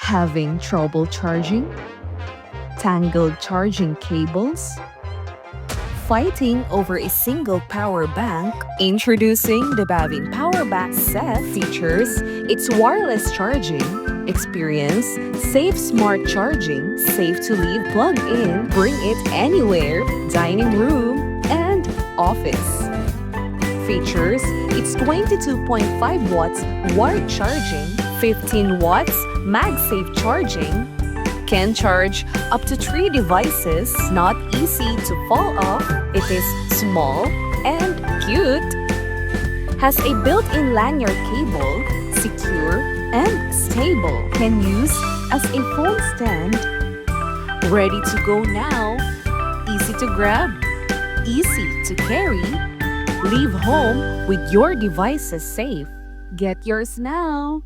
Having trouble charging? Tangled charging cables? Fighting over a single power bank? Introducing the BAVIN Powerbank set features its wireless charging, experience, safe smart charging, safe to leave plug-in, bring it anywhere, dining room, and office. Features, it's 22.5 watts wired charging, 15 watts MagSafe charging, can charge up to 3 devices, not easy to fall off, it is small and cute, has a built-in lanyard cable, secure and stable, can use as a phone stand, ready to go now, easy to grab, easy to carry, leave home with your devices safe. Get yours now!